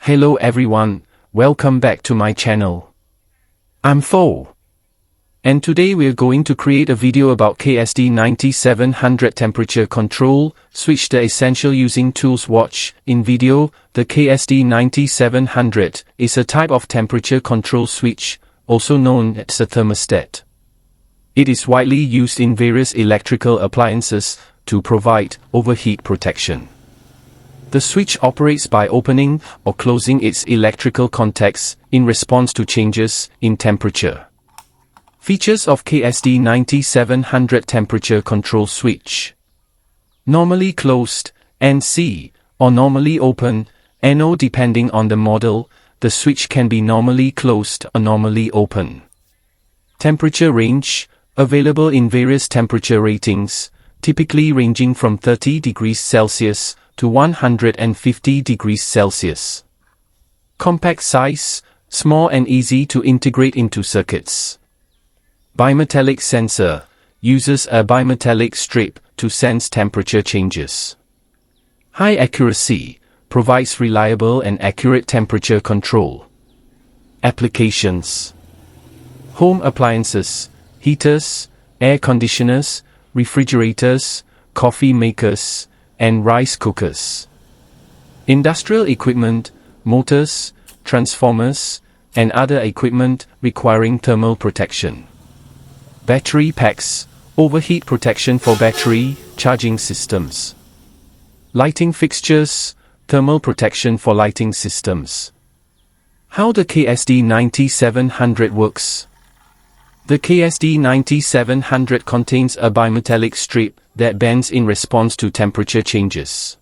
Hello everyone, welcome back to my channel. I'm Fo. And today we're going to create a video about KSD9700 temperature control switch, the essential using tools. Watch. In video, the KSD9700 is a type of temperature control switch, also known as a thermostat. It is widely used in various electrical appliances to provide overheat protection. The switch operates by opening or closing its electrical contacts in response to changes in temperature. Features of KSD9700 temperature control switch: normally closed, NC, or normally open, NO. Depending on the model, the switch can be normally closed or normally open. Temperature range: available in various temperature ratings, typically ranging from 30 degrees Celsius to 150 degrees Celsius. Compact size: small and easy to integrate into circuits. Bimetallic sensor: uses a bimetallic strip to sense temperature changes. High accuracy: provides reliable and accurate temperature control. Applications: home appliances, heaters, air conditioners, refrigerators, coffee makers, and rice cookers. Industrial equipment, motors, transformers, and other equipment requiring thermal protection. Battery packs, overheat protection for battery charging systems. Lighting fixtures, thermal protection for lighting systems. How the KSD9700 works. The KSD9700 contains a bimetallic strip that bends in response to temperature changes.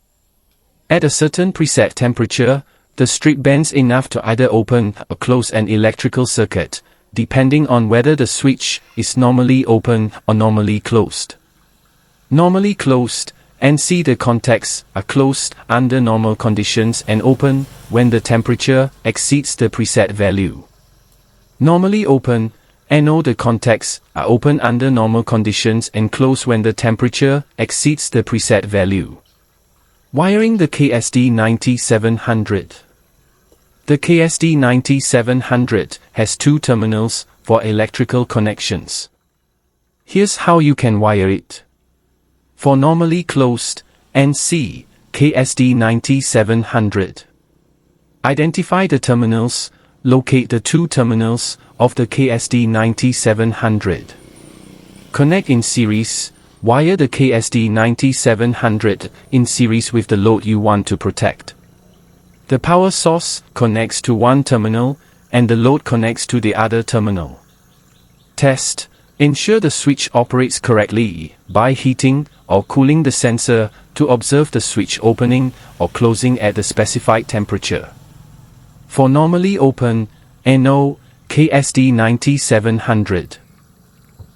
At a certain preset temperature, the strip bends enough to either open or close an electrical circuit, depending on whether the switch is normally open or normally closed. Normally closed, NC. The contacts are closed under normal conditions and open when the temperature exceeds the preset value. Normally open, NO. The contacts are open under normal conditions and close when the temperature exceeds the preset value. Wiring the KSD9700. The KSD9700 has two terminals for electrical connections. Here's how you can wire it. For normally closed, NC, KSD9700. Identify the terminals, locate the two terminals of the KSD9700. Connect in series, wire the KSD9700 in series with the load you want to protect. The power source connects to one terminal, and the load connects to the other terminal. Test. Ensure the switch operates correctly by heating or cooling the sensor to observe the switch opening or closing at the specified temperature. For normally open, NO, KSD9700.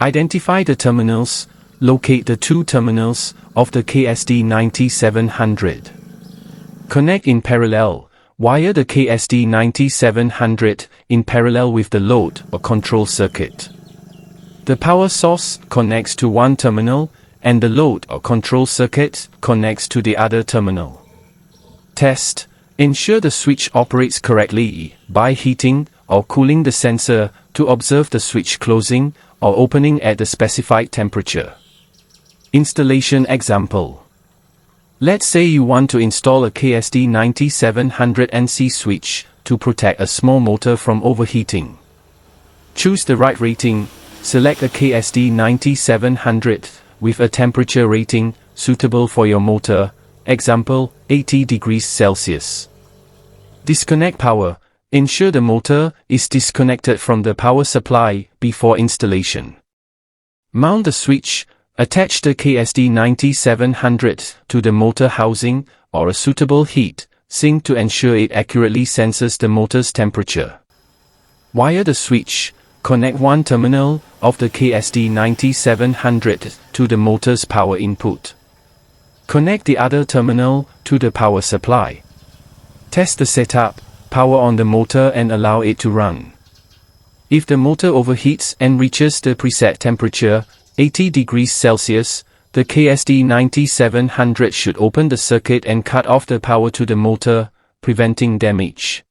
Identify the terminals, locate the two terminals of the KSD9700. Connect in parallel, wire the KSD9700 in parallel with the load or control circuit. The power source connects to one terminal, and the load or control circuit connects to the other terminal. Test. Ensure the switch operates correctly by heating or cooling the sensor to observe the switch closing or opening at the specified temperature. Installation example. Let's say you want to install a KSD9700 NC switch to protect a small motor from overheating. Choose the right rating, select a KSD9700 with a temperature rating suitable for your motor, example, 80 degrees Celsius. Disconnect power. Ensure the motor is disconnected from the power supply before installation. Mount the switch. Attach the KSD9700 to the motor housing or a suitable heat sink to ensure it accurately senses the motor's temperature. Wire the switch. Connect one terminal of the KSD9700 to the motor's power input. Connect the other terminal to the power supply. Test the setup, power on the motor and allow it to run. If the motor overheats and reaches the preset temperature, 80 degrees Celsius, the KSD9700 should open the circuit and cut off the power to the motor, preventing damage.